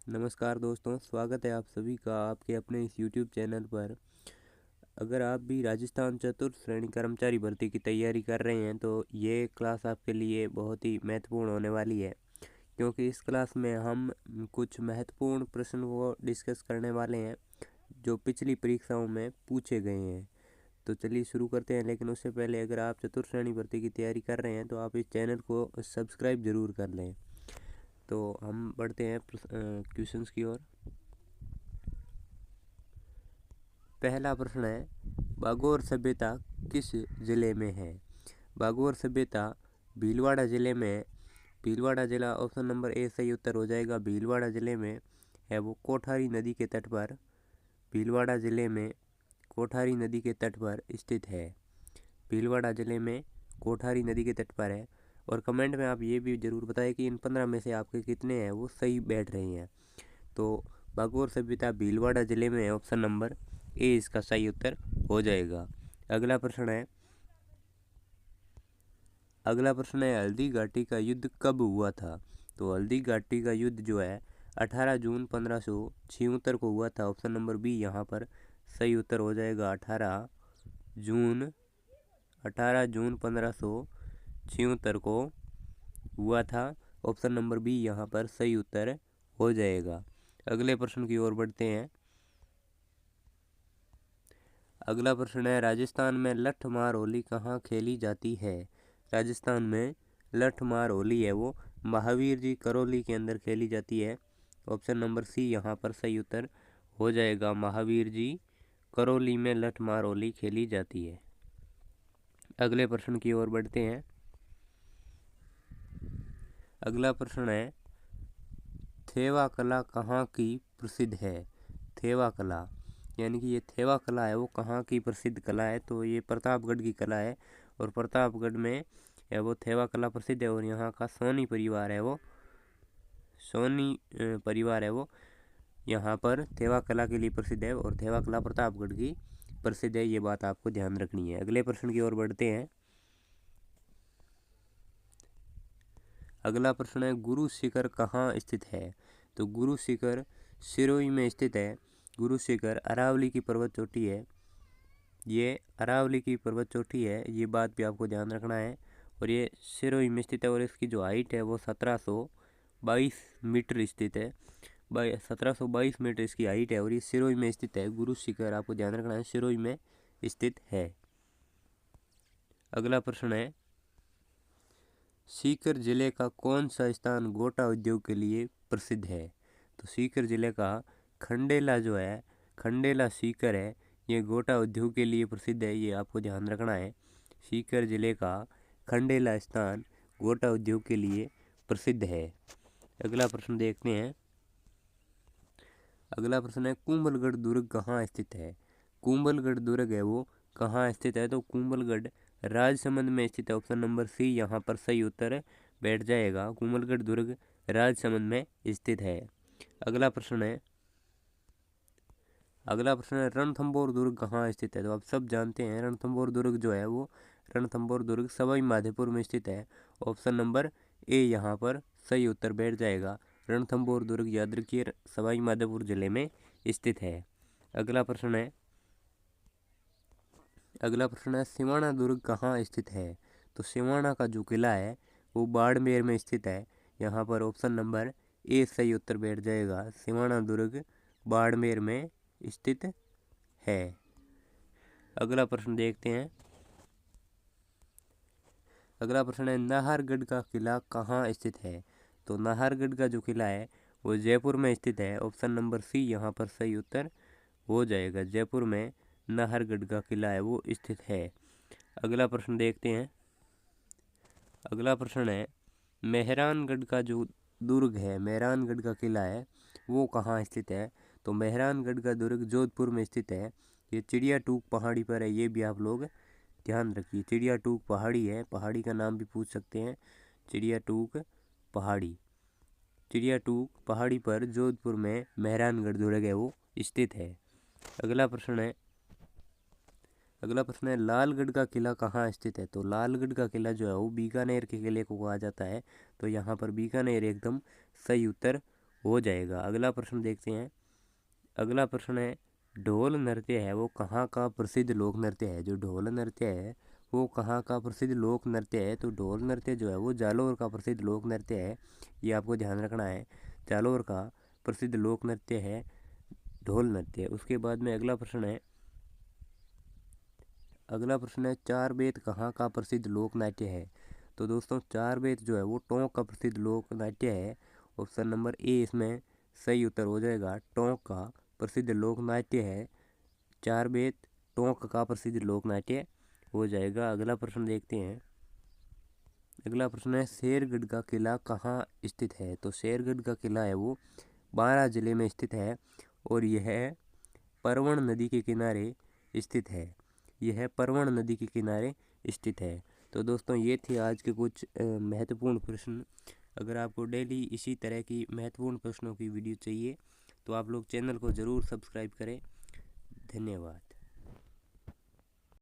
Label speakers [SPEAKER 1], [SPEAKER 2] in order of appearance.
[SPEAKER 1] नमस्कार दोस्तों, स्वागत है आप सभी का आपके अपने इस YouTube चैनल पर। अगर आप भी राजस्थान चतुर्थ श्रेणी कर्मचारी भर्ती की तैयारी कर रहे हैं तो ये क्लास आपके लिए बहुत ही महत्वपूर्ण होने वाली है, क्योंकि इस क्लास में हम कुछ महत्वपूर्ण प्रश्न को डिस्कस करने वाले हैं जो पिछली परीक्षाओं में पूछे गए हैं। तो चलिए शुरू करते हैं। लेकिन उससे पहले अगर आप चतुर्थ श्रेणी भर्ती की तैयारी कर रहे हैं तो आप इस चैनल को सब्सक्राइब ज़रूर कर लें। तो हम बढ़ते हैं क्वेश्चंस की ओर। पहला प्रश्न है, बागोर सभ्यता किस जिले में है? बागोर सभ्यता भीलवाड़ा जिले में है। भीलवाड़ा जिला ऑप्शन नंबर ए सही उत्तर हो जाएगा। भीलवाड़ा जिले में है वो कोठारी नदी के तट पर। भीलवाड़ा जिले में कोठारी नदी के तट पर स्थित है। भीलवाड़ा जिले में कोठारी नदी के तट पर है। और कमेंट में आप ये भी ज़रूर बताएं कि इन 15 में से आपके कितने हैं वो सही बैठ रहे हैं। तो बागोर सभ्यता भीलवाड़ा जिले में है, ऑप्शन नंबर ए इसका सही उत्तर हो जाएगा। अगला प्रश्न है हल्दी घाटी का युद्ध कब हुआ था? तो हल्दी घाटी का युद्ध जो है 18 जून 1576 को हुआ था। ऑप्शन नंबर बी यहाँ पर सही उत्तर हो जाएगा। 18 जून 1576 को हुआ था। ऑप्शन नंबर बी यहाँ पर सही उत्तर हो जाएगा। अगले प्रश्न की ओर बढ़ते हैं। अगला प्रश्न है, राजस्थान में लठ मार होली कहाँ खेली जाती है? राजस्थान में लठ मार होली है वो महावीर जी करौली के अंदर खेली जाती है। ऑप्शन नंबर सी यहाँ पर सही उत्तर हो जाएगा। महावीर जी करौली में लठ मार होली खेली जाती है। अगले प्रश्न की ओर बढ़ते हैं। अगला प्रश्न है, थेवा कला कहाँ की प्रसिद्ध है? थेवा कला यानी कि ये थेवा कला है वो कहाँ की प्रसिद्ध कला है? तो ये प्रतापगढ़ की कला है। और प्रतापगढ़ में है वो थेवा कला प्रसिद्ध है। और यहाँ का सोनी परिवार है वो यहाँ पर थेवा कला के लिए प्रसिद्ध है। और थेवा कला प्रतापगढ़ की प्रसिद्ध है, ये बात आपको ध्यान रखनी है। अगले प्रश्न की ओर बढ़ते हैं। अगला प्रश्न है, गुरु शिखर कहाँ स्थित है? तो गुरु शिखर सिरोही में स्थित है। गुरु शिखर अरावली की पर्वत चोटी है। ये अरावली की पर्वत चोटी है, ये बात भी आपको ध्यान रखना है। और ये सिरोही में स्थित है। और इसकी जो हाइट है वो 1722 मीटर स्थित है। 1722 मीटर इसकी हाइट है। और ये सिरोही में स्थित है। गुरु शिखर आपको ध्यान रखना है, सिरोही में स्थित है। अगला प्रश्न है, सीकर जिले का कौन सा स्थान गोटा उद्योग के लिए प्रसिद्ध है? तो सीकर जिले का खंडेला जो है, खंडेला सीकर है, ये गोटा उद्योग के लिए प्रसिद्ध है, ये आपको ध्यान रखना है। सीकर जिले का खंडेला स्थान गोटा उद्योग के लिए प्रसिद्ध है। अगला प्रश्न देखते हैं। अगला प्रश्न है, कुंभलगढ़ दुर्ग कहाँ स्थित है? कुंभलगढ़ दुर्ग है वो कहाँ स्थित है? तो कुंभलगढ़ राजसमंद में स्थित है। ऑप्शन नंबर सी यहाँ पर सही उत्तर बैठ जाएगा। कुंभलगढ़ दुर्ग राजसमंद में स्थित है। अगला प्रश्न है, रणथंभौर दुर्ग कहाँ स्थित है? तो आप सब जानते हैं रणथंभौर दुर्ग जो है वो रणथंभौर दुर्ग सवाई माधोपुर में स्थित है। ऑप्शन नंबर ए यहाँ पर सही उत्तर बैठ जाएगा। रणथंभौर दुर्ग याद रखिए सवाई माधोपुर जिले में स्थित है। अगला प्रश्न है, सिवाना दुर्ग कहाँ स्थित है? तो सिवाना का जो किला है वो बाड़मेर में स्थित है। यहाँ पर ऑप्शन नंबर ए सही उत्तर बैठ जाएगा। सिवाना दुर्ग बाड़मेर में स्थित है। अगला प्रश्न देखते हैं। अगला प्रश्न है, नाहरगढ़ का किला कहाँ स्थित है? तो नाहरगढ़ का जो किला है वो जयपुर में स्थित है। ऑप्शन नंबर सी यहाँ पर सही उत्तर हो जाएगा। जयपुर में नाहरगढ़ का किला है वो स्थित है। अगला प्रश्न देखते हैं। अगला प्रश्न है, मेहरानगढ़ का जो दुर्ग है, मेहरानगढ़ का किला है वो कहाँ स्थित है? तो मेहरानगढ़ का दुर्ग जोधपुर में स्थित है। ये चिड़िया टूक पहाड़ी पर है, ये भी आप लोग ध्यान रखिए। चिड़िया टूक पहाड़ी है, पहाड़ी का नाम भी पूछ सकते हैं। चिड़िया टूक पहाड़ी, चिड़िया टूक पहाड़ी पर जोधपुर में मेहरानगढ़ दुर्ग है वो स्थित है। अगला प्रश्न है, लालगढ़ का किला कहाँ स्थित है? तो लालगढ़ का किला जो है वो बीकानेर के किले को कहा जाता है। तो यहाँ पर बीकानेर एकदम सही उत्तर हो जाएगा। अगला प्रश्न देखते हैं। अगला प्रश्न है ढोल नृत्य है वो कहाँ का प्रसिद्ध लोक नृत्य है। जो ढोल नृत्य है वो कहाँ का प्रसिद्ध लोक नृत्य है। तो ढोल नृत्य जो है वो जालौर का प्रसिद्ध लोक नृत्य है, ये आपको ध्यान रखना है। जालौर का प्रसिद्ध लोक नृत्य है ढोल नृत्य। उसके बाद में अगला प्रश्न है चार बेत कहाँ का प्रसिद्ध लोक नाट्य है। तो दोस्तों चार बेत जो है वो टोंक का प्रसिद्ध लोक नाट्य है। ऑप्शन नंबर ए इसमें सही उत्तर हो जाएगा। टोंक का प्रसिद्ध लोक नाट्य है चार बेत, टोंक का प्रसिद्ध लोक नाट्य हो जाएगा। अगला प्रश्न देखते हैं। अगला प्रश्न है शेरगढ़ का किला कहाँ स्थित है। तो शेरगढ़ का किला है वो बारां जिले में स्थित है और यह परवण नदी के किनारे स्थित है। यह परवण नदी के किनारे स्थित है। तो दोस्तों ये थे आज के कुछ महत्वपूर्ण प्रश्न। अगर आपको डेली इसी तरह की महत्वपूर्ण प्रश्नों की वीडियो चाहिए तो आप लोग चैनल को ज़रूर सब्सक्राइब करें। धन्यवाद।